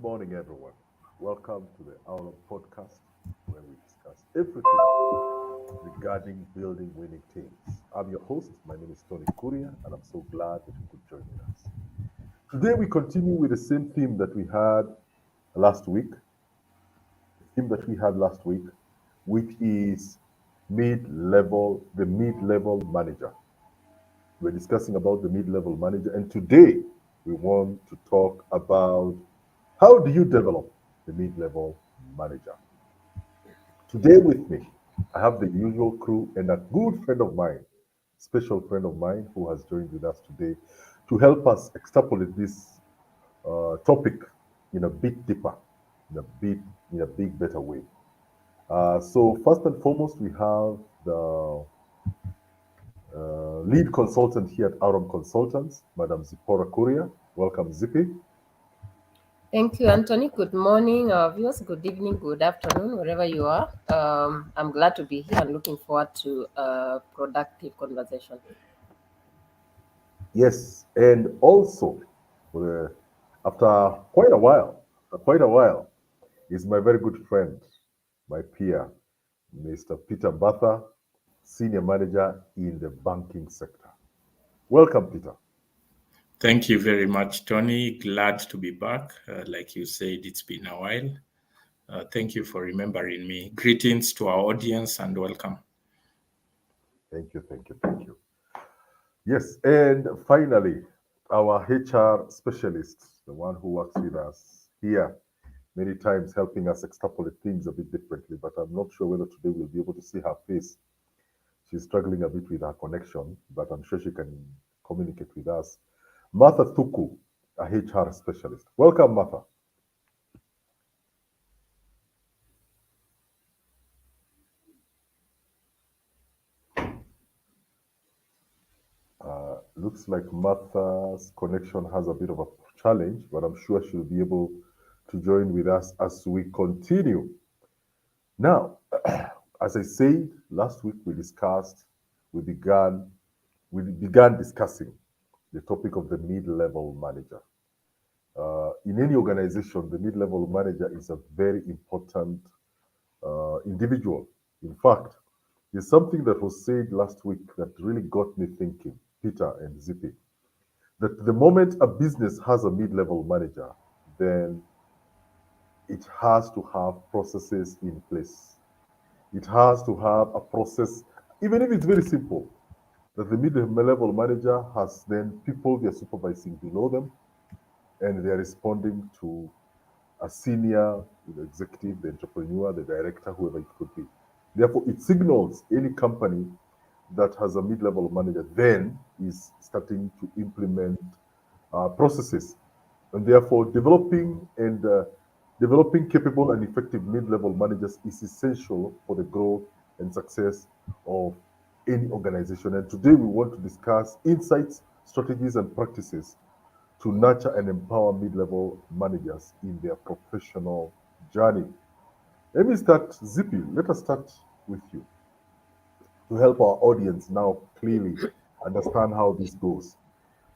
morning, everyone. Welcome to the Aurum podcast, where we discuss everything regarding building winning teams. I'm your host. My name is Tony Kuria, and I'm so glad that you could join us. Today, we continue with the same theme that we had last week, which is the mid-level manager. We're discussing about the mid-level manager, and today we want to talk about how do you develop the mid-level manager. Today with me, I have the usual crew and a good friend of mine, special friend of mine who has joined with us today to help us extrapolate this topic in a bit deeper, in a bit in a big better way. So first and foremost, we have the lead consultant here at Aurum Consultants, Madam Zipporah Kuria. Welcome, Zippy. Thank you, Anthony. Good morning, our viewers. Good evening, good afternoon, wherever you are. I'm glad to be here and looking forward to a productive conversation. Yes, and also, uh, after quite a while, is my very good friend, my peer, Mr. Peter Batha, Senior Manager in the banking sector. Welcome, Peter. Thank you very much, Tony. Glad to be back. Like you said, it's been a while. Thank you for remembering me. Greetings to our audience and welcome. Thank you. Yes, and finally, our HR specialist, the one who works with us here many times, helping us extrapolate things a bit differently, but I'm not sure whether today we'll be able to see her face. She's struggling a bit with her connection, but I'm sure she can communicate with us. Martha Thuku, a HR specialist. Welcome, Martha. Looks like Martha's connection has a bit of a challenge, but I'm sure she'll be able to join with us as we continue. Now, as I said, last week we began, we began discussing the topic of the mid-level manager. In any organization, the mid-level manager is a very important individual. In fact, there's something that was said last week that really got me thinking, Peter and Zippy, that the moment a business has a mid-level manager, then it has to have processes in place. It has to have a process, even if it's very simple, that the mid-level manager has then people they're supervising below them, and they're responding to a senior executive, the entrepreneur, the director, whoever it could be. Therefore, it signals any company that has a mid-level manager then is starting to implement processes, and therefore developing capable and effective mid-level managers is essential for the growth and success of any organization. And today we want to discuss insights, strategies, and practices to nurture and empower mid-level managers in their professional journey. Let me start, Zippy. Let us start with you to help our audience now clearly understand how this goes.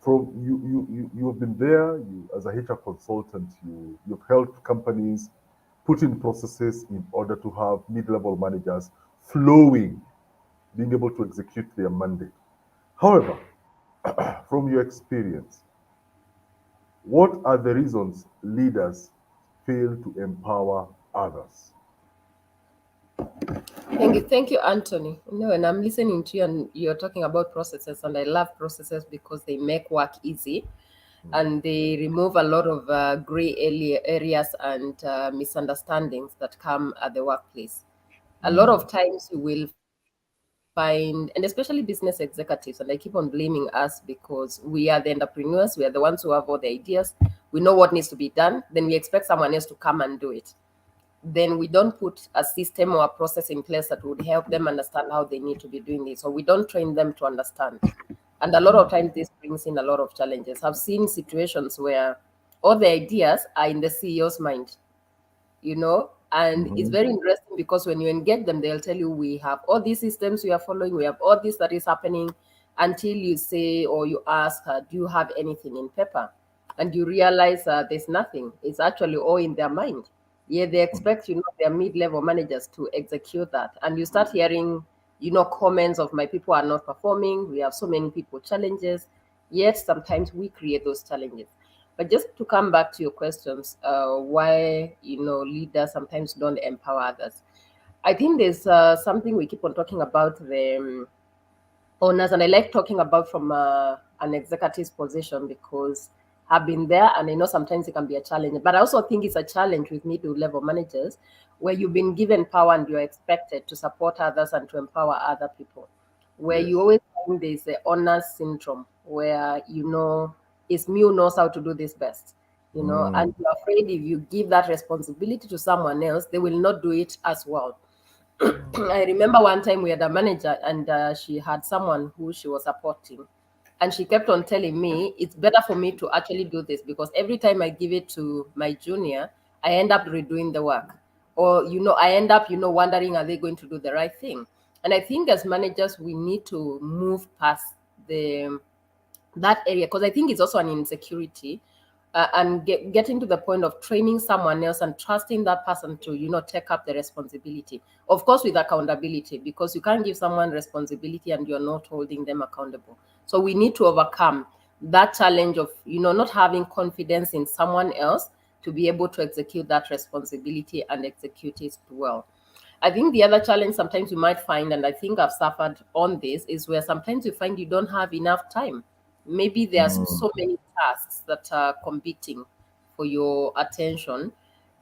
From you have been there. You as a HR consultant, you've helped companies put in processes in order to have mid-level managers flowing, being able to execute their mandate. However, from your experience, what are the reasons leaders fail to empower others? Thank you, Anthony. And I'm listening to you, and you're talking about processes, and I love processes because they make work easy, and they remove a lot of gray areas and misunderstandings that come at the workplace. A lot of times you will find, and especially business executives, and I keep on blaming us because we are the entrepreneurs, we are the ones who have all the ideas, we know what needs to be done, then we expect someone else to come and do it. Then we don't put a system or a process in place that would help them understand how they need to be doing this, or we don't train them to understand. And a lot of times this brings in a lot of challenges. I've seen situations where all the ideas are in the CEO's mind, and it's Mhm. very interesting because when you engage them, they'll tell you, we have all these systems we are following, we have all this that is happening, until you say or you ask her, do you have anything in paper? and you realize there's nothing. It's actually all in their mind. Yeah, they expect their mid-level managers to execute that, and you start hearing comments of my people are not performing. We have so many people challenges, yet sometimes we create those challenges. But just to come back to your questions, why leaders sometimes don't empower others. I think there's something we keep on talking about the owners, and I like talking about from an executive's position because I've been there and I know sometimes it can be a challenge. But I also think it's a challenge with middle level managers where you've been given power and you're expected to support others and to empower other people. Where Yes. you always find there's the owners syndrome where it's me who knows how to do this best. Mm. And you're afraid if you give that responsibility to someone else, they will not do it as well. I remember one time we had a manager and she had someone who she was supporting. And she kept on telling me, it's better for me to actually do this because every time I give it to my junior, I end up redoing the work. Or, I end up, wondering, are they going to do the right thing? And I think as managers, we need to move past that area because I think it's also an insecurity and getting to the point of training someone else and trusting that person to take up the responsibility, of course with accountability, because you can't give someone responsibility and you're not holding them accountable. So we need to overcome that challenge of not having confidence in someone else to be able to execute that responsibility and execute it well. I think the other challenge sometimes you might find, and I think I've suffered on this, is where sometimes you find you don't have enough time. Maybe there's Mm. so many tasks that are competing for your attention,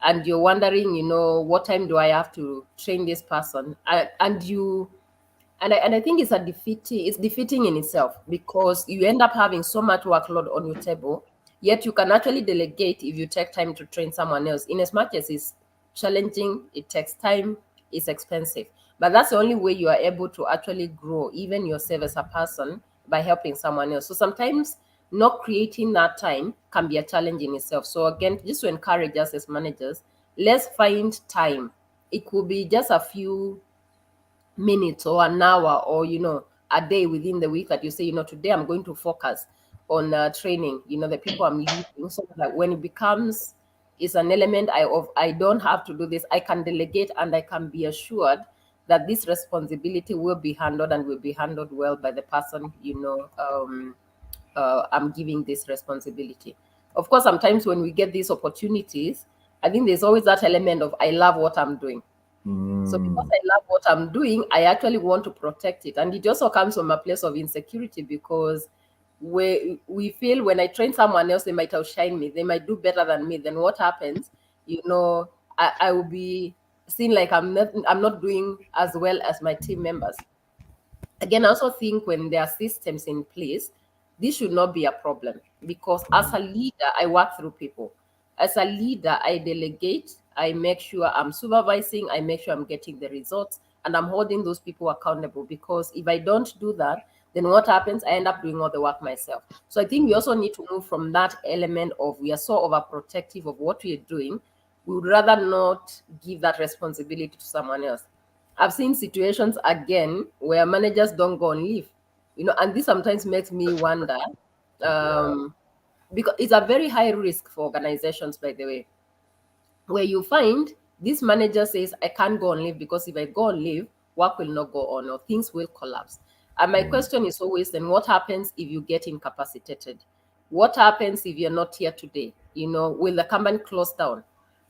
and you're wondering, what time do I have to train this person? And I think it's defeating in itself because you end up having so much workload on your table, yet you can actually delegate if you take time to train someone else. In as much as it's challenging, it takes time, it's expensive. But that's the only way you are able to actually grow, even yourself as a person, by helping someone else. So sometimes not creating that time can be a challenge in itself. So again, just to encourage us as managers, let's find time. It could be just a few minutes or an hour or a day within the week that you say today I'm going to focus on training the people I'm leading, so that when it becomes is an element I don't have to do this, I can delegate and I can be assured that this responsibility will be handled and will be handled well by the person I'm giving this responsibility. Of course, sometimes when we get these opportunities, I think there's always that element of I love what I'm doing. So because Mm. I love what I'm doing, I actually want to protect it. And it also comes from a place of insecurity because we feel when I train someone else, they might outshine me. They might do better than me. Then what happens? I will be seen like I'm not doing as well as my team members. Again, I also think when there are systems in place, this should not be a problem because as a leader, I work through people. As a leader, I delegate, I make sure I'm supervising, I make sure I'm getting the results, and I'm holding those people accountable because if I don't do that, then what happens? I end up doing all the work myself. So I think we also need to move from that element of we are so overprotective of what we are doing. We would rather not give that responsibility to someone else. I've seen situations again where managers don't go on leave, and this sometimes makes me wonder, Yeah. um, because it's a very high risk for organizations, by the way, where you find this manager says, I can't go on leave because if I go on leave, work will not go on or things will collapse. And my Mm. question is always then what happens if you get incapacitated? What happens if you're not here today? Will the company close down?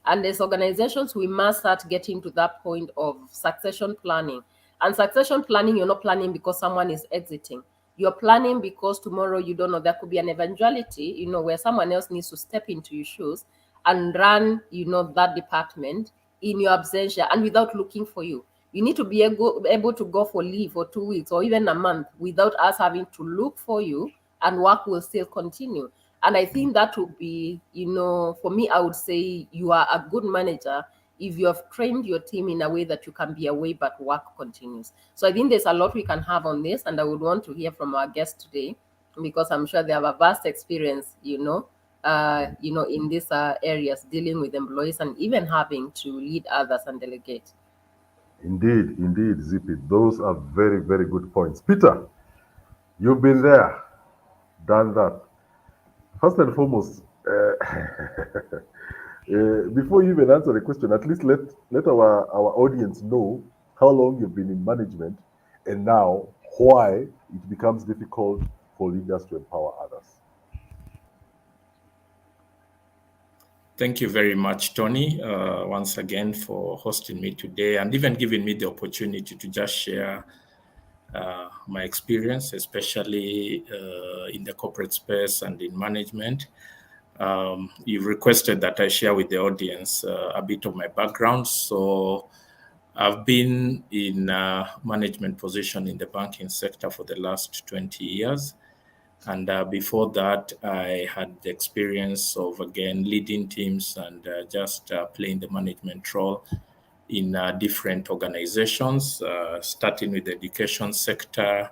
And as organizations, we must start getting to that point of succession planning. And succession planning, you're not planning because someone is exiting. You're planning because tomorrow you don't know, there could be an eventuality, where someone else needs to step into your shoes and run, that department in your absentia and without looking for you. You need to be able to go for leave for 2 weeks or even a month without us having to look for you, and work will still continue. And I think that would be, for me, I would say you are a good manager if you have trained your team in a way that you can be away but work continues. So I think there's a lot we can have on this, and I would want to hear from our guest today because I'm sure they have a vast experience, in these areas dealing with employees and even having to lead others and delegate. Indeed, indeed, Zippy. Those are very, very good points. Peter, you've been there, done that. First and foremost, Uh, before you even answer the question, at least let our audience know how long you've been in management and now why it becomes difficult for leaders to empower others. Thank you very much, Tony, once again for hosting me today and even giving me the opportunity to just share my experience, especially in the corporate space and in management. You've requested that I share with the audience a bit of my background. So I've been in management position in the banking sector for the last 20 years. And before that, I had the experience of, again, leading teams and just playing the management role in different organizations, starting with the education sector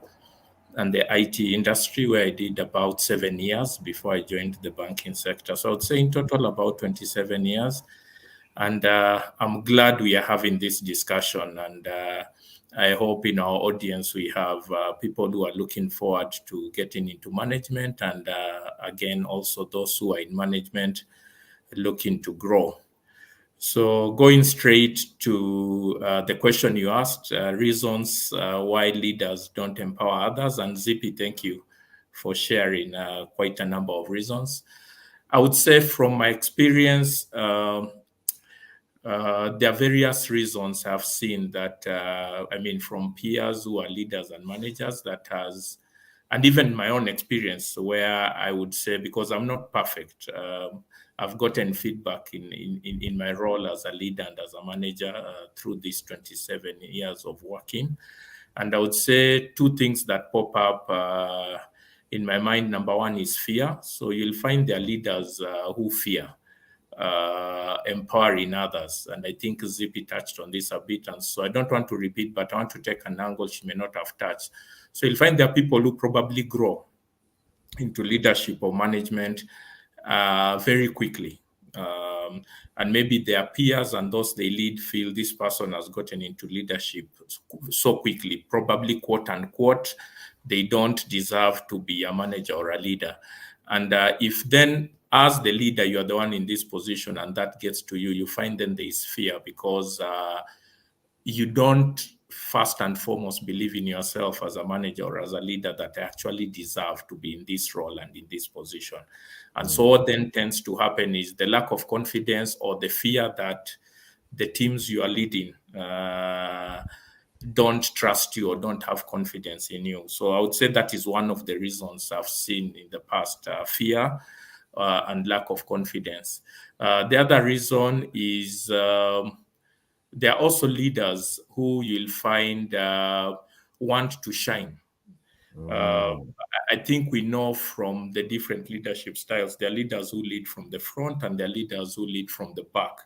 and the IT industry, where I did about 7 years before I joined the banking sector. So I would say in total about 27 years. And I'm glad we are having this discussion. And I hope in our audience we have people who are looking forward to getting into management. And again, also those who are in management looking to grow. So going straight to the question you asked, reasons why leaders don't empower others. And Zippy, thank you for sharing quite a number of reasons. I would say from my experience, there are various reasons I've seen that, from peers who are leaders and managers that has, and even my own experience where I would say, because I'm not perfect, I've gotten feedback in my role as a leader and as a manager through these 27 years of working. And I would say two things that pop up in my mind. Number one is fear. So you'll find there are leaders who fear empowering others. And I think Zippy touched on this a bit. And so I don't want to repeat, but I want to take an angle she may not have touched. So you'll find there are people who probably grow into leadership or management very quickly. And maybe their peers and those they lead feel this person has gotten into leadership so quickly, probably quote unquote, they don't deserve to be a manager or a leader. And if then, as the leader, you're the one in this position and that gets to you, you find then there is fear because you don't first and foremost believe in yourself as a manager or as a leader that I actually deserve to be in this role and in this position. And so what then tends to happen is the lack of confidence or the fear that the teams you are leading don't trust you or don't have confidence in you. So I would say that is one of the reasons I've seen in the past, fear and lack of confidence. The other reason is there are also leaders who you'll find want to shine. I think we know from the different leadership styles, there are leaders who lead from the front and there are leaders who lead from the back.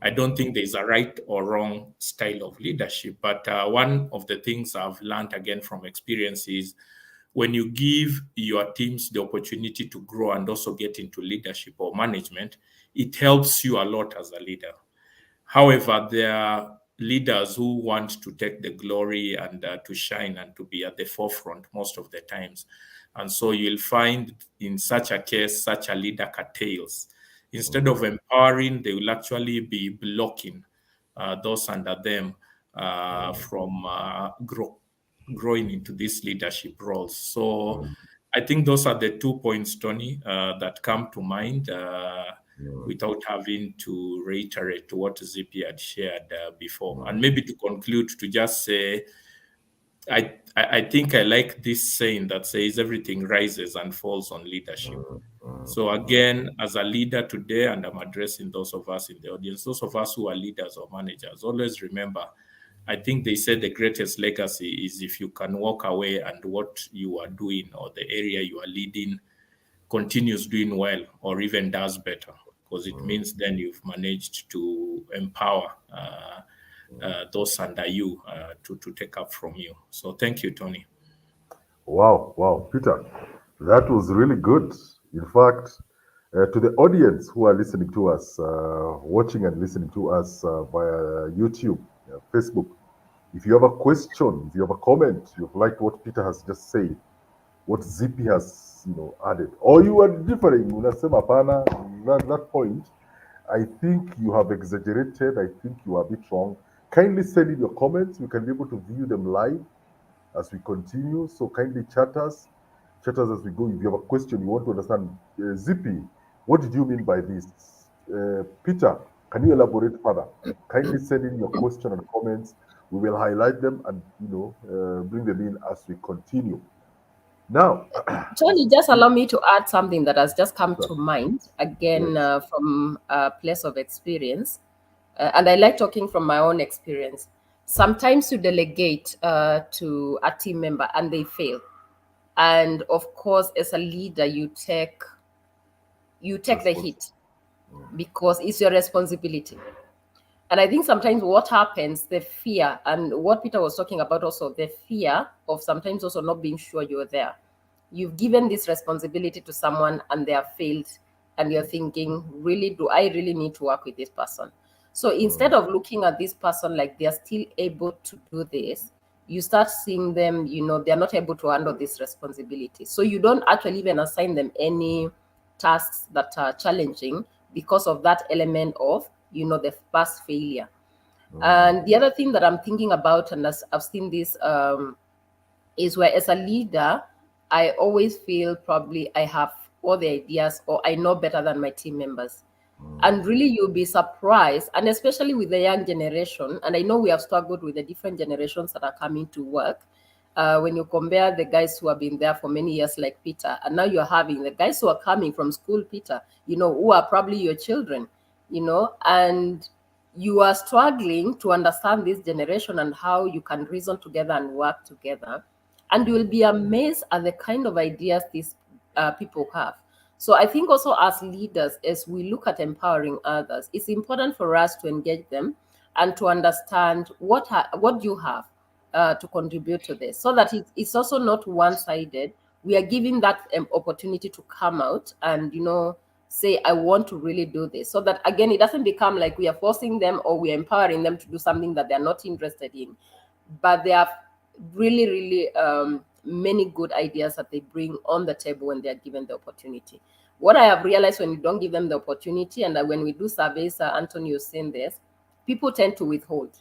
I don't think there's a right or wrong style of leadership, but one of the things I've learned again from experience is when you give your teams the opportunity to grow and also get into leadership or management, it helps you a lot as a leader. However, there are leaders who want to take the glory and to shine and to be at the forefront most of the times. And so you'll find in such a case, such a leader curtails. Instead of empowering, they will actually be blocking those under them from growing into these leadership roles. So I think those are the 2 points, Tony, that come to mind without having to reiterate what Zippy had shared before. And maybe to conclude, to just say, I think I like this saying that says everything rises and falls on leadership. So again, as a leader today, and I'm addressing those of us in the audience, those of us who are leaders or managers, always remember, I think they said the greatest legacy is if you can walk away and what you are doing or the area you are leading continues doing well or even does better, because it means then you've managed to empower those under you to take up from you. So thank you, Tony. Wow, Peter, that was really good. In fact, to the audience who are listening to us, watching and listening to us via YouTube, Facebook, if you have a comment, you've liked what Peter has just said, what Zippy has is, added. Or you are differing, unasema pana, that point, I think you have exaggerated. I think you are a bit wrong. Kindly send in your comments. We can be able to view them live as we continue. So kindly chat us as we go. If you have a question you want to understand, Zippy, what did you mean by this? Peter, can you elaborate further? Kindly send in your question and comments. We will highlight them and bring them in as we continue. Now, Tony, just allow me to add something that has just come sir, to mind again yes, from a place of experience. And I like talking from my own experience. Sometimes you delegate to a team member and they fail. And of course, as a leader, you take the response. hit because it's your responsibility. And I think sometimes what happens, the fear, and what Peter was talking about also, the fear of sometimes also not being sure you're there. You've given this responsibility to someone and they have failed, and you're thinking, really, do I really need to work with this person? So instead of looking at this person like they're still able to do this, you start seeing them, they're not able to handle this responsibility. So you don't actually even assign them any tasks that are challenging because of that element of, the past failure. And the other thing that I'm thinking about, and as I've seen this, is where as a leader, I always feel probably I have all the ideas or I know better than my team members. And really, you'll be surprised, and especially with the young generation. And I know we have struggled with the different generations that are coming to work. When you compare the guys who have been there for many years, like Peter, and now you're having the guys who are coming from school, Peter, who are probably your children, and you are struggling to understand this generation and how you can reason together and work together. And you will be amazed at the kind of ideas these people have. So I think also as leaders, as we look at empowering others, it's important for us to engage them and to understand what you have to contribute to this, so that it's also not one-sided. We are giving that opportunity to come out and say, I want to really do this, so that again it doesn't become like we are forcing them or we are empowering them to do something that they're not interested in. But they have really, really many good ideas that they bring on the table when they are given the opportunity. What I have realized, when you don't give them the opportunity, and when we do surveys, Anthony, you've seen this, people tend to withhold.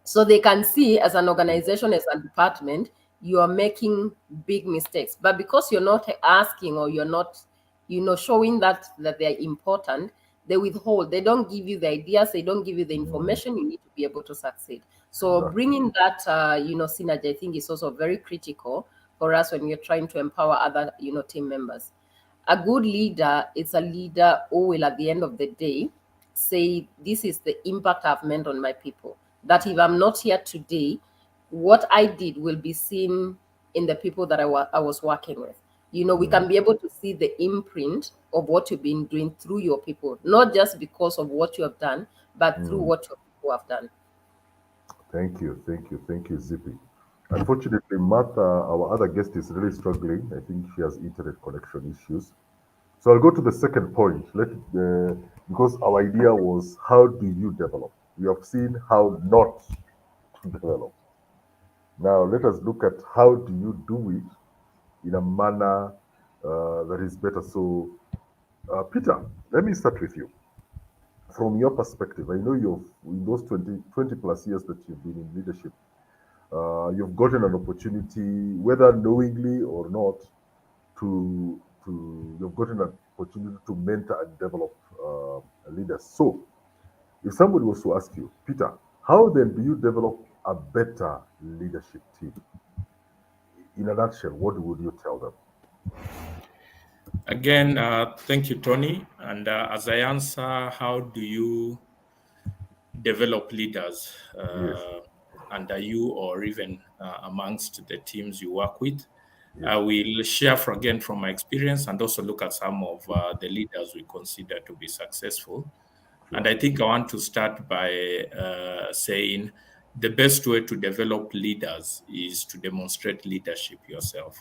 So they can see, as an organization, as a department, you are making big mistakes. But because you're not asking, or you're not, showing that they're important, they withhold. They don't give you the ideas. They don't give you the information you need to be able to succeed. So Exactly. bringing that, synergy, I think, is also very critical for us when we're trying to empower other, team members. A good leader is a leader who will, at the end of the day, say, this is the impact I've made on my people. That if I'm not here today, what I did will be seen in the people that I was working with. We can be able to see the imprint of what you've been doing through your people, not just because of what you have done, but through what your people have done. Thank you, Zippy. Unfortunately, Martha, our other guest, is really struggling. I think she has internet connection issues. So I'll go to the second point. Because our idea was, how do you develop? We have seen how not to develop. Now let us look at how do you do it in a manner that is better. So, Peter, let me start with you. From your perspective, I know in those 20 plus years that you've been in leadership, you've gotten an opportunity, whether knowingly or not, you've gotten an opportunity to mentor and develop leaders. So, if somebody was to ask you, Peter, how then do you develop a better leadership team? In a nutshell, what would you tell them? Again, thank you, Tony. And as I answer, how do you develop leaders Yes, under you, or even amongst the teams you work with? yes, I will share again from my experience, and also look at some of the leaders we consider to be successful. And sure. I think I want to start by saying the best way to develop leaders is to demonstrate leadership yourself.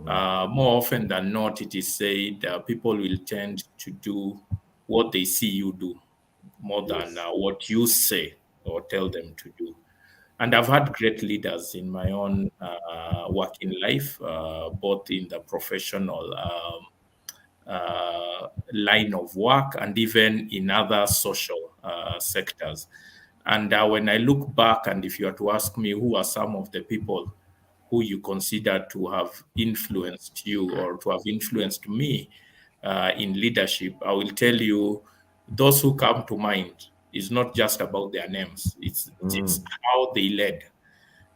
More often than not, it is said people will tend to do what they see you do more than Yes, what you say or tell them to do. And I've had great leaders in my own working life, both in the professional line of work and even in other social sectors. And when I look back, and if you are to ask me who are some of the people who you consider to have influenced you or to have influenced me in leadership, I will tell you those who come to mind is not just about their names. It's Mm, how they led.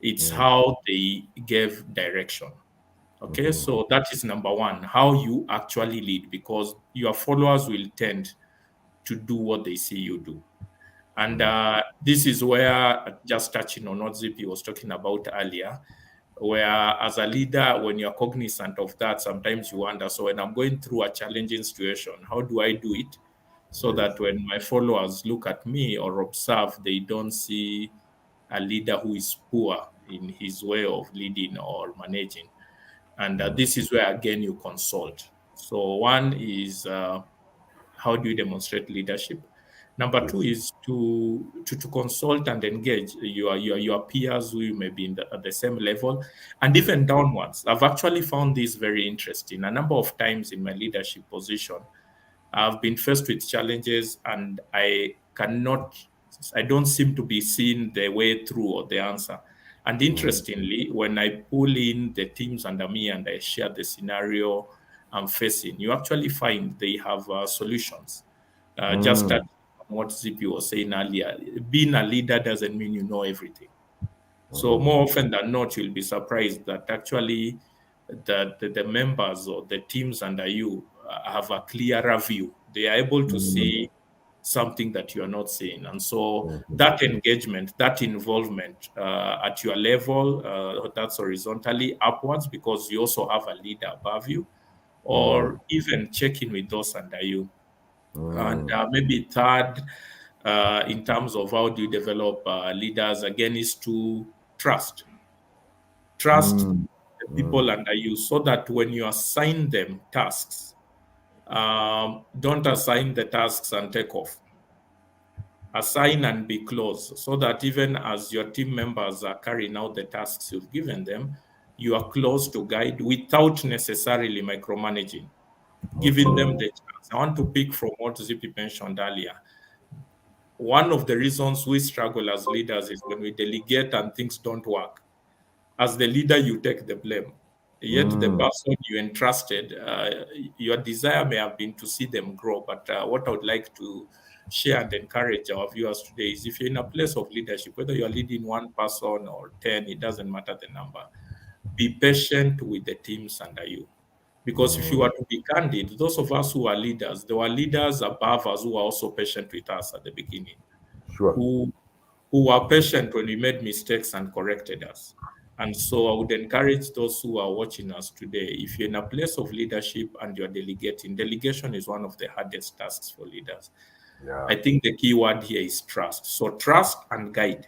It's mm, how they gave direction. Okay, mhm, so that is number one, how you actually lead, because your followers will tend to do what they see you do. And mm, this is where, just touching on what Zippy was talking about earlier, where as a leader, when you're cognizant of that, sometimes you wonder, so when I'm going through a challenging situation, how do I do it so yes. that when my followers look at me or observe, they don't see a leader who is poor in his way of leading or managing? And Mm, this is where, again, you consult. So, one is how do you demonstrate leadership? Number two yes. is to consult and engage your peers who you may be at the same level, and Mm, even downwards. I've actually found this very interesting. A number of times in my leadership position, I've been faced with challenges, and I don't seem to be seeing the way through or the answer. And mm, interestingly, when I pull in the teams under me and I share the scenario I'm facing, you actually find they have solutions. Just mm, touching on what ZP was saying earlier, being a leader doesn't mean you know everything. So mhm, more often than not, you'll be surprised that actually the members or the teams under you have a clearer view. They are able to mm, see something that you are not seeing. And so mhm, that engagement, that involvement at your level, that's horizontally upwards, because you also have a leader above you, mm, or even checking with those under you. And mm, maybe third, in terms of how do you develop leaders, again, is to trust. Trust mm, the mm, people under you, so that when you assign them tasks, don't assign the tasks and take off. Assign and be close, so that even as your team members are carrying out the tasks you've given them, you are close to guide without necessarily micromanaging, giving them mhm, the chance. I want to pick from what Zippy mentioned earlier. One of the reasons we struggle as leaders is when we delegate and things don't work. As the leader, you take the blame. Yet the mm, person you entrusted, your desire may have been to see them grow. But what I would like to share and encourage our viewers today is, if you're in a place of leadership, whether you're leading one person or 10, it doesn't matter the number. Be patient with the teams under you. Because if you mm. are to be candid, those of us who are leaders, there were leaders above us who are also patient with us at the beginning, Sure. who who were patient when we made mistakes and corrected us. And so I would encourage those who are watching us today, if you're in a place of leadership and you're delegating, delegation is one of the hardest tasks for leaders. Yeah. I think the key word here is trust. So trust and guide.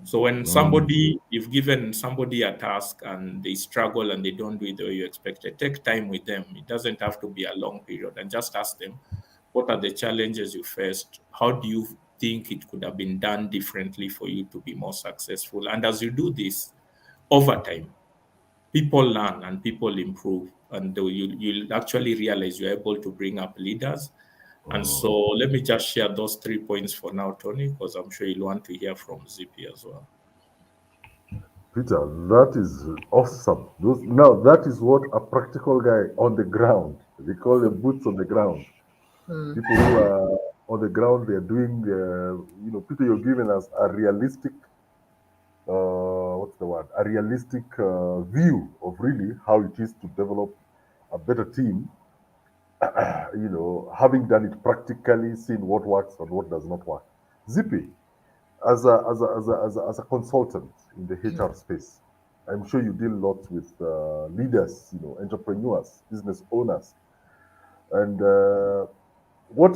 So when Mm, you've given somebody a task and they struggle and they don't do it the way you expected, take time with them. It doesn't have to be a long period, and just ask them, what are the challenges you faced? How do you think it could have been done differently for you to be more successful? And as you do this over time, people learn and people improve, and you'll actually realize you're able to bring up leaders. And so mm. let me just share those 3 points for now, Tony, because I'm sure you'll want to hear from ZP as well. Peter, that is awesome. Now, that is what a practical guy on the ground, they call them boots on the ground. Hmm. People who are on the ground, they're doing, Peter, you're giving us a realistic, what's the word? A realistic view of really how it is to develop a better team, having done it practically, seeing what works and what does not work. Zippy, as a consultant in the HR space, I'm sure you deal lots with leaders, entrepreneurs, business owners, and what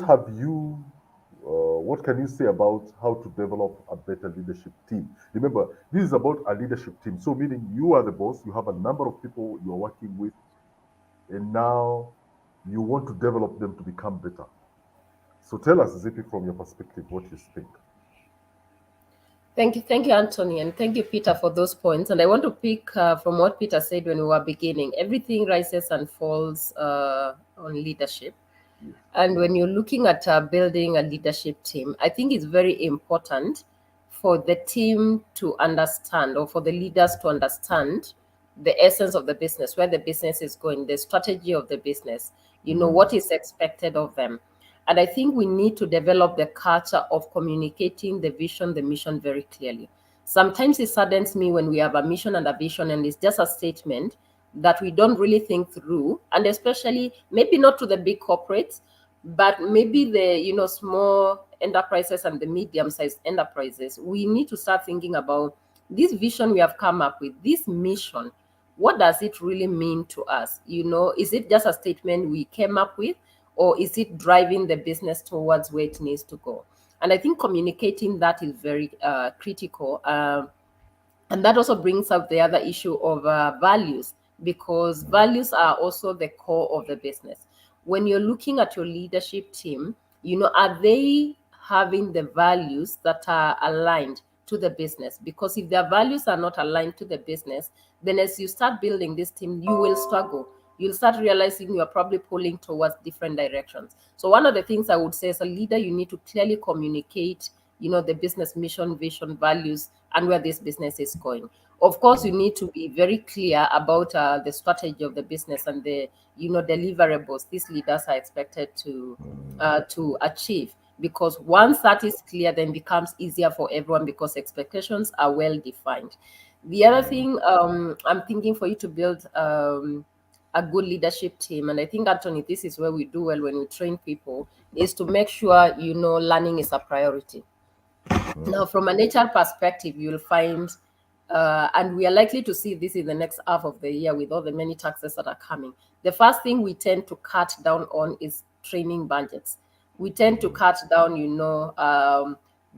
can you say about how to develop a better leadership team? Remember, this is about a leadership team. So, meaning you are the boss, you have a number of people you are working with, and now you want to develop them to become better. So, tell us, Zippy, from your perspective, what you think. Thank you, Anthony, and thank you, Peter, for those points. And I want to pick from what Peter said when we were beginning. Everything rises and falls on leadership. And when you're looking at building a leadership team, I think it's very important for the team to understand, or for the leaders to understand the essence of the business, where the business is going, the strategy of the business, what is expected of them. And I think we need to develop the culture of communicating the vision, the mission very clearly. Sometimes it saddens me when we have a mission and a vision and it's just a statement that we don't really think through, and especially maybe not to the big corporates, but maybe the small enterprises and the medium-sized enterprises. We need to start thinking about this vision we have come up with, this mission. What does it really mean to us? Is it just a statement we came up with, or is it driving the business towards where it needs to go? And I think communicating that is very critical. And that also brings up the other issue of values, because values are also the core of the business. When you're looking at your leadership team, are they having the values that are aligned to the business? Because if their values are not aligned to the business, then as you start building this team, you will struggle. You'll start realizing you're probably pulling towards different directions. So one of the things I would say, as a leader, you need to clearly communicate the business mission, vision, values, and where this business is going. Of course, you need to be very clear about the strategy of the business and the deliverables these leaders are expected to achieve. Because once that is clear, then becomes easier for everyone, because expectations are well defined. The other thing I'm thinking, for you to build a good leadership team, and I think, Anthony, this is where we do well when we train people, is to make sure learning is a priority. Now, from an HR perspective, you'll find, and we are likely to see this in the next half of the year with all the many taxes that are coming. The first thing we tend to cut down on is training budgets. We tend to cut down,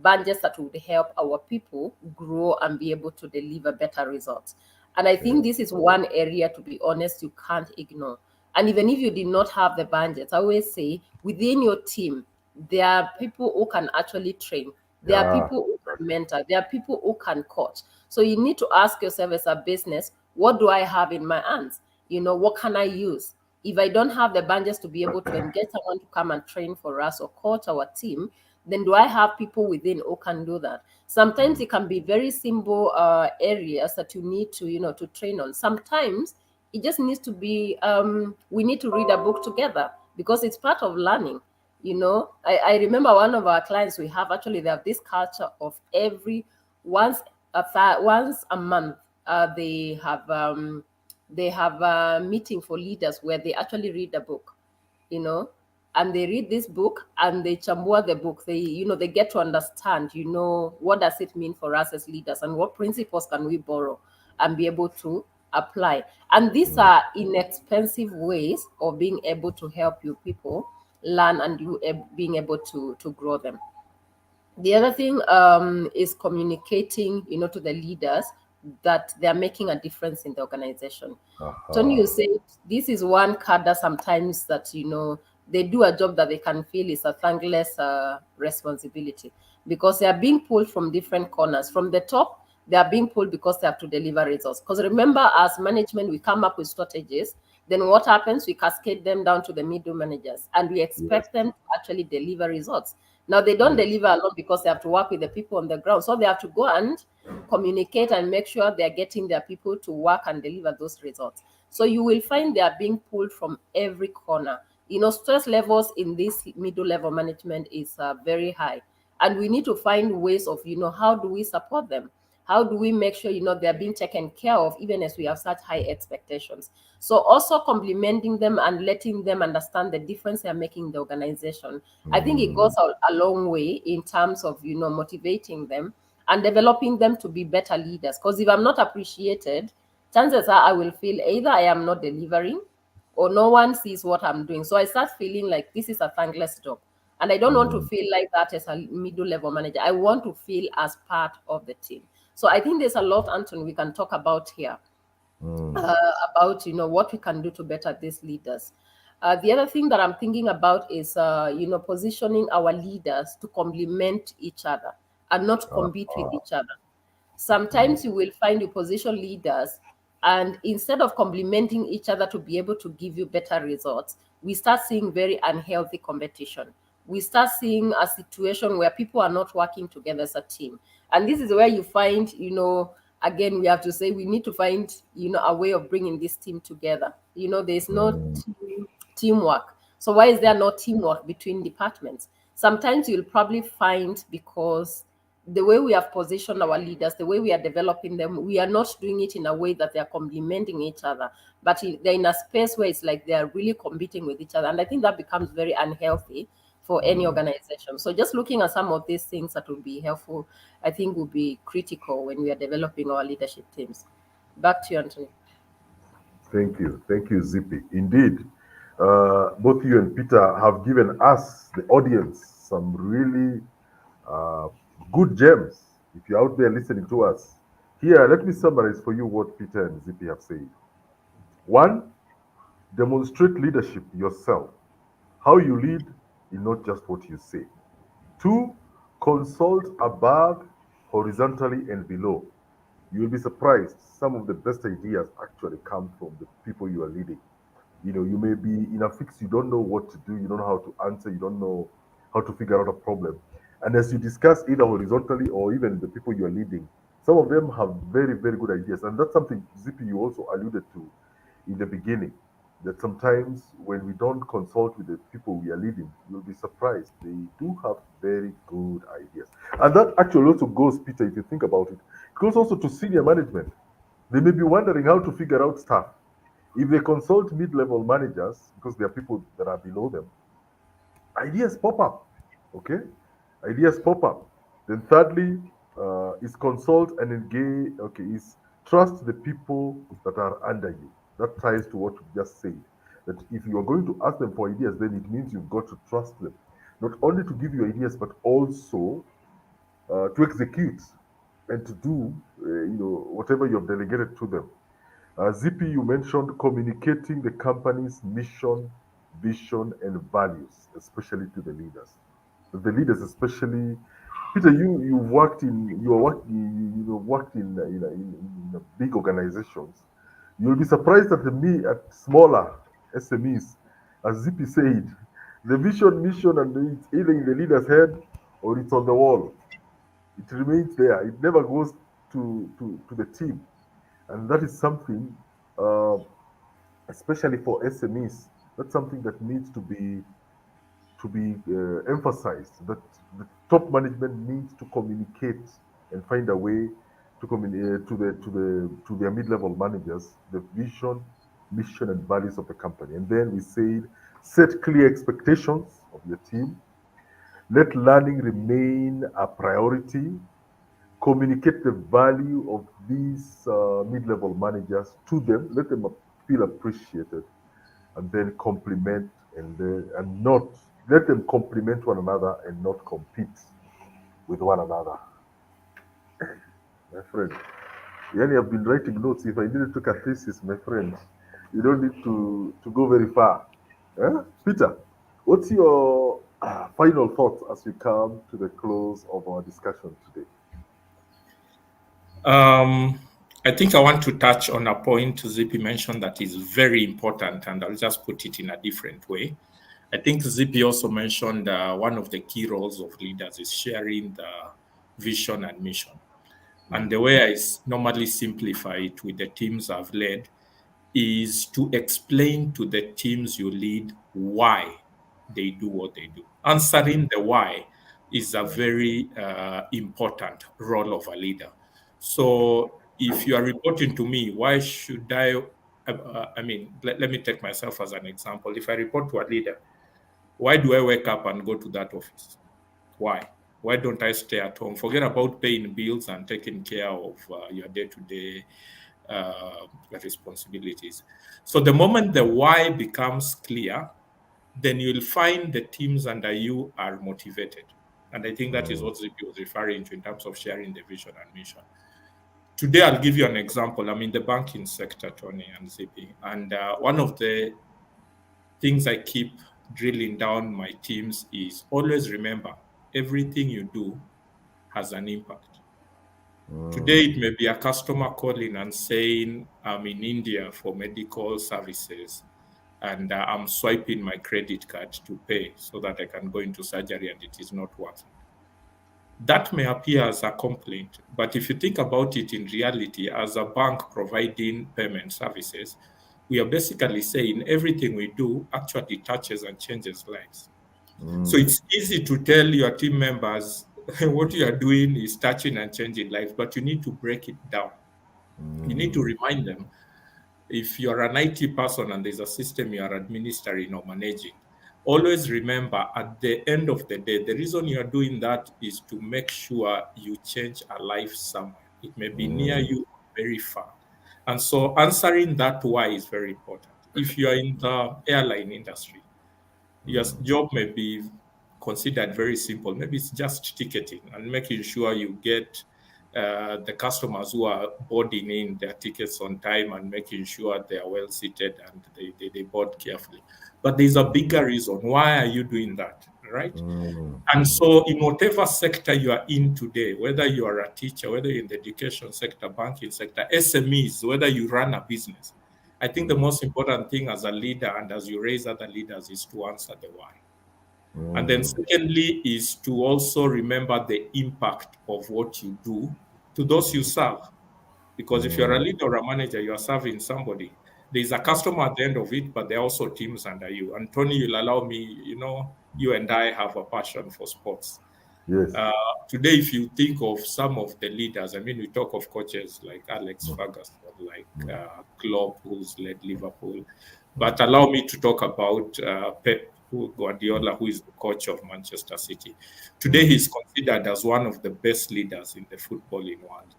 budgets that would help our people grow and be able to deliver better results. And I think this is one area, to be honest, you can't ignore. And even if you did not have the budgets, I always say, within your team, there are people who can actually train. There are Yeah. people who can mentor. There are people who can coach. So you need to ask yourself, as a business, what do I have in my hands? What can I use? If I don't have the budgets to be able to engage someone to come and train for us or coach our team, then do I have people within who can do that? Sometimes it can be very simple areas that you need to train on. Sometimes it just needs to be, we need to read a book together, because it's part of learning. I remember one of our clients, we have actually, they have this culture of every once a month, they have a meeting for leaders where they actually read a book, you know and they read this book and they chambua the book. They get to understand, what does it mean for us as leaders, and what principles can we borrow and be able to apply. And these are inexpensive ways of being able to help you people learn, and you being able to grow them. The other thing is communicating, to the leaders, that they're making a difference in the organization. Tony, you said this is one cadre sometimes that, they do a job that they can feel is a thankless responsibility, because they are being pulled from different corners. From the top, they are being pulled because they have to deliver results. Because remember, as management, we come up with strategies. Then what happens? We cascade them down to the middle managers, and we Yes. expect them to actually deliver results. Now, they don't deliver alone because they have to work with the people on the ground. So they have to go and communicate and make sure they're getting their people to work and deliver those results. So you will find they are being pulled from every corner. Stress levels in this middle level management is very high. And we need to find ways of, how do we support them? How do we make sure, they're being taken care of, even as we have such high expectations? So also complimenting them and letting them understand the difference they're making in the organization. I think it goes a long way in terms of, motivating them and developing them to be better leaders. Because if I'm not appreciated, chances are I will feel either I am not delivering, or no one sees what I'm doing. So I start feeling like this is a thankless job. And I don't want to feel like that as a middle level manager. I want to feel as part of the team. So I think there's a lot, Anton, we can talk about here, about what we can do to better these leaders. The other thing that I'm thinking about is positioning our leaders to complement each other. and not compete with each other. Sometimes you will find your position leaders, and instead of complementing each other to be able to give you better results, we start seeing very unhealthy competition. We start seeing a situation where people are not working together as a team. And this is where you find, again, we have to say we need to find, a way of bringing this team together. There's no teamwork. So why is there no teamwork between departments? Sometimes you'll probably find because the way we have positioned our leaders, the way we are developing them, we are not doing it in a way that they are complementing each other, but they're in a space where it's like they are really competing with each other. And I think that becomes very unhealthy for any organization. So just looking at some of these things that would be helpful, I think would be critical when we are developing our leadership teams. Back to you, Anthony. Thank you, Zippy. Indeed, both you and Peter have given us, the audience, some really uh, good gems. If you're out there listening to us, here, let me summarize for you what Peter and Zippy have said. One, demonstrate leadership yourself. How you lead is not just what you say. Two, consult above, horizontally, and below. You'll be surprised. Some of the best ideas actually come from the people you are leading. You may be in a fix, you don't know what to do, you don't know how to answer, you don't know how to figure out a problem. And as you discuss either horizontally or even the people you are leading, some of them have very, very good ideas. And that's something, Zippy, you also alluded to in the beginning, that sometimes when we don't consult with the people we are leading, you'll be surprised. They do have very good ideas. And that actually also goes, Peter, if you think about it, it goes also to senior management. They may be wondering how to figure out stuff. If they consult mid-level managers, because there are people that are below them, ideas pop up. Okay, ideas pop up. Then thirdly, is consult and engage. Okay, is trust the people that are under you. That ties to what you just said. That if you are going to ask them for ideas, then it means you've got to trust them, not only to give you ideas, but also to execute and to do, whatever you have delegated to them. Zippy, you mentioned communicating the company's mission, vision, and values, especially to the leaders. The leaders, especially Peter, you are working, worked in big organizations. You'll be surprised at smaller SMEs. As Zippy said, the vision, mission, and it's either in the leader's head or it's on the wall. It remains there. It never goes to the team, and that is something, uh, especially for SMEs, that's something that needs to be emphasized. That the top management needs to communicate and find a way to communicate to their mid-level managers the vision, mission, and values of the company. And then we said, set clear expectations of your team. Let learning remain a priority. Communicate the value of these mid-level managers to them. Let them feel appreciated, and then complement and not let them complement one another and not compete with one another. My friend, yani I've been writing notes. If I needed to take a thesis, my friend, you don't need to go very far. Peter, what's your final thoughts as we come to the close of our discussion today? Um, I think I want to touch on a point Zippy mentioned that is very important, and I'll just put it in a different way. I think Zippy also mentioned one of the key roles of leaders is sharing the vision and mission. And the way I normally simplify it with the teams I've led is to explain to the teams you lead why they do what they do. Answering the why is a very important role of a leader. So if you are reporting to me, why should let me take myself as an example. If I report to a leader, why do I wake up and go to that office? Why? Why don't I stay at home? Forget about paying bills and taking care of your day-to-day responsibilities. So the moment the why becomes clear, then you'll find the teams under you are motivated. And I think that is what ZP was referring to in terms of sharing the vision and mission. Today, I'll give you an example. I'm in the banking sector, Tony and ZP. And one of the things I keep drilling down my teams is always remember everything you do has an impact. Today, it may be a customer calling and saying, I'm in India for medical services and I'm swiping my credit card to pay so that I can go into surgery and it is not working. That may appear as a complaint, but if you think about it in reality, as a bank providing payment services, we are basically saying everything we do actually touches and changes lives. So it's easy to tell your team members what you are doing is touching and changing lives, but you need to break it down. You need to remind them, if you're an IT person and there's a system you are administering or managing, always remember at the end of the day, the reason you are doing that is to make sure you change a life somewhere. It may be near you or very far. And so answering that why is very important. If you are in the airline industry, your job may be considered very simple. Maybe it's just ticketing and making sure you get the customers who are boarding in their tickets on time and making sure they are well seated and they board carefully. But there's a bigger reason. Why are you doing that? Right? And so in whatever sector you are in today, whether you are a teacher, whether you're in the education sector, banking sector, SMEs, whether you run a business, I think the most important thing as a leader and as you raise other leaders is to answer the why. And then secondly is to also remember the impact of what you do to those you serve. Because if you're a leader or a manager, you are serving somebody. There's a customer at the end of it, but there are also teams under you. And Tony, you'll allow me, you and I have a passion for sports. Yes. Today, if you think of some of the leaders, I mean, we talk of coaches like Alex Ferguson, like Klopp, who's led Liverpool. But allow me to talk about Pep Guardiola, who is the coach of Manchester City. Today, he's considered as one of the best leaders in the footballing world.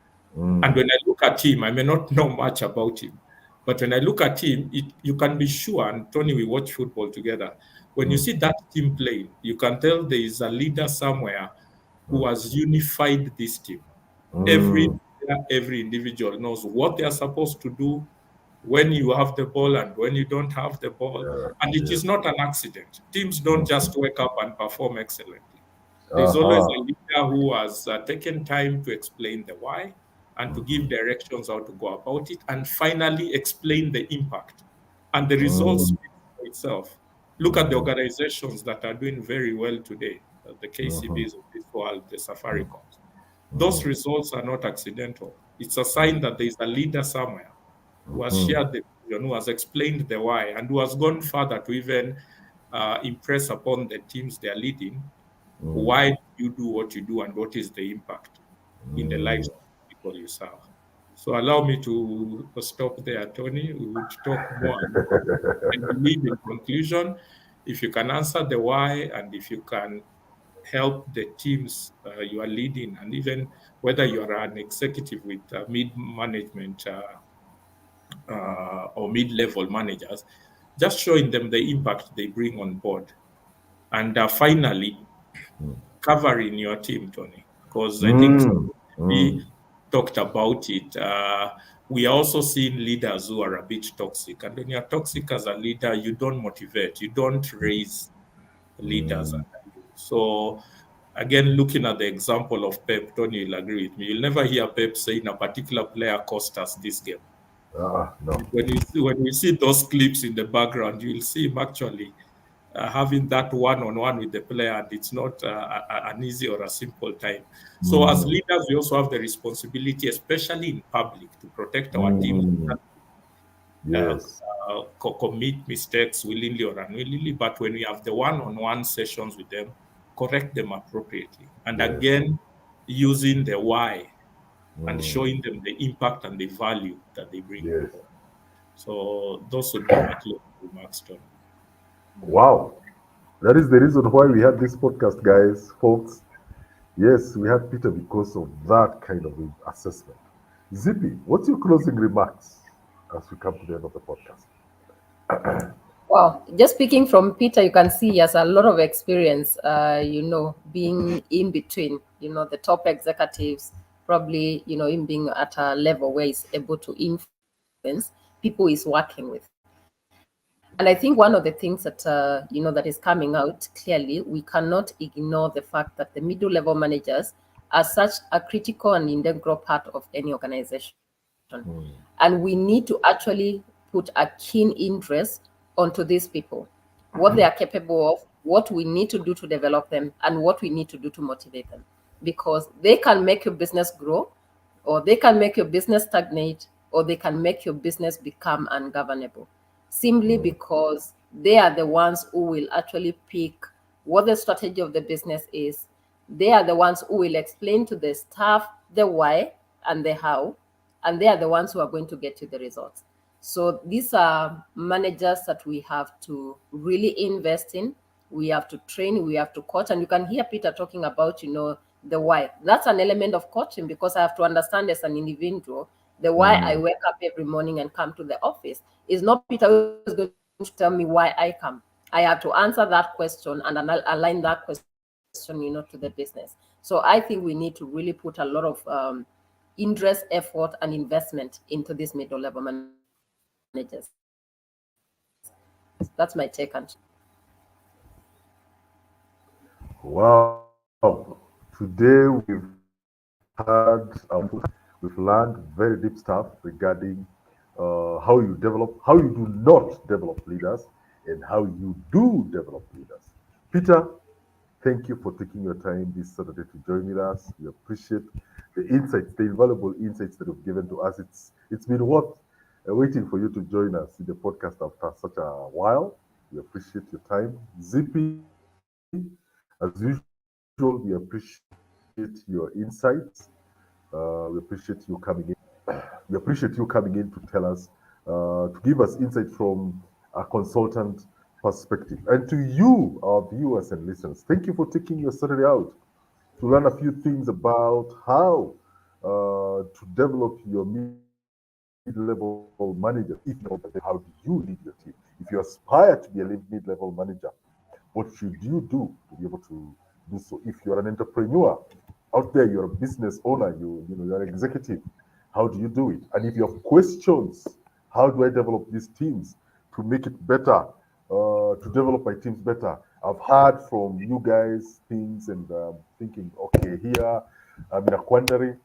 And when I look at him, I may not know much about him, but when I look at him, you can be sure, and Tony, we watch football together. When you see that team playing, you can tell there is a leader somewhere who has unified this team. Every individual knows what they are supposed to do when you have the ball and when you don't have the ball. And it is not an accident. Teams don't just wake up and perform excellently. There's always a leader who has taken time to explain the why and to give directions how to go about it, and finally explain the impact. And the results speak for itself. Look at the organizations that are doing very well today, the KCBs of this world, the Safaricoms. Those results are not accidental. It's a sign that there is a leader somewhere who has shared the vision, who has explained the why, and who has gone further to even impress upon the teams they are leading why do you do what you do and what is the impact in the lives of people you serve. So allow me to stop there, Tony. We would talk more. I believe in conclusion, if you can answer the why and if you can help the teams you are leading, and even whether you are an executive with mid-management or mid-level managers, just showing them the impact they bring on board. And finally, covering your team, Tony, because I think we talked about it. We are also seeing leaders who are a bit toxic. And when you're toxic as a leader, you don't motivate, you don't raise leaders under you. So again, looking at the example of Pep, Tony, you'll agree with me. You'll never hear Pep saying a particular player cost us this game. No. When you see those clips in the background, you'll see him actually having that one-on-one with the player, and it's not an easy or a simple time. So as leaders, we also have the responsibility, especially in public, to protect our team. Yes. Commit mistakes willingly or unwillingly, but when we have the one-on-one sessions with them, correct them appropriately. And again, using the why and showing them the impact and the value that they bring on board. So those would be my closing remarks, Tony. Wow. That is the reason why we had this podcast, guys, folks. Yes, we had Peter because of that kind of assessment. Zippy, what's your closing remarks as we come to the end of the podcast? Well, just speaking from Peter, you can see he has a lot of experience, being in between, the top executives, probably, him being at a level where he's able to influence people he's working with. And I think one of the things that, that is coming out clearly, we cannot ignore the fact that the middle level managers are such a critical and integral part of any organization. Mm. And we need to actually put a keen interest onto these people, what they are capable of, what we need to do to develop them, and what we need to do to motivate them. Because they can make your business grow, or they can make your business stagnate, or they can make your business become ungovernable, simply Mm. because they are the ones who will actually pick what the strategy of the business is. They are the ones who will explain to the staff the why and the how, and they are the ones who are going to get you the results. So these are managers that we have to really invest in. We have to train, we have to coach. And you can hear Peter talking about, the why. That's an element of coaching, because I have to understand as an individual the why I Mm. wake up every morning and come to the office. Is not Peter who is going to tell me why I come. I have to answer that question and align that question, to the business. So I think we need to really put a lot of interest, effort, and investment into these middle level managers. That's my take on. Wow. Today we've learned very deep stuff regarding how you develop, how you do not develop leaders, and how you do develop leaders. Peter, thank you for taking your time this Saturday to join with us. We appreciate the insights, the invaluable insights that you've given to us. It's been worth waiting for you to join us in the podcast after such a while. We appreciate your time. Zippy, as usual, we appreciate your insights. We appreciate you coming in. We appreciate you coming in to tell us, to give us insight from a consultant perspective. And to you, our viewers and listeners, thank you for taking your Saturday out to learn a few things about how to develop your mid-level managers. If you know that, then how do you lead your team? If you aspire to be a mid-level manager, what should you do to be able to do so? If you're an entrepreneur out there, you're a business owner, you're an executive, how do you do it? And if you have questions, how do I develop these teams to make it better, to develop my teams better? I've heard from you guys things, and thinking, okay, here I'm in a quandary.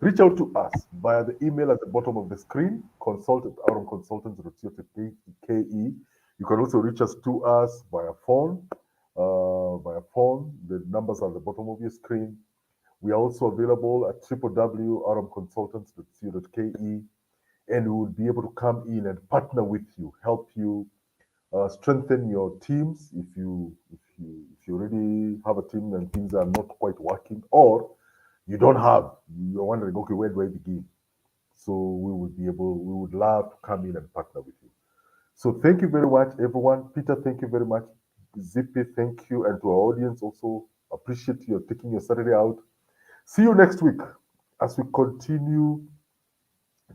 Reach out to us via the email at the bottom of the screen, consult@aurumconsultants.co.ke. You can also reach us to us via phone. The numbers are at the bottom of your screen. We are also available at www.aurumconsultants.co.ke, and we will be able to come in and partner with you, help you strengthen your teams if you already have a team and things are not quite working, or you don't have. You're wondering, okay, where do I begin? So we would love to come in and partner with you. So thank you very much, everyone. Peter, thank you very much. Zippy, thank you. And to our audience also, appreciate you taking your Saturday out. See you next week as we continue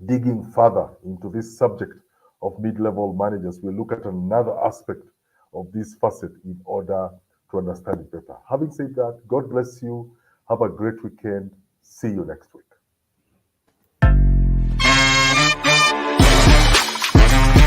digging further into this subject of mid-level managers. We'll look at another aspect of this facet in order to understand it better. Having said that, God bless you. Have a great weekend. See you next week.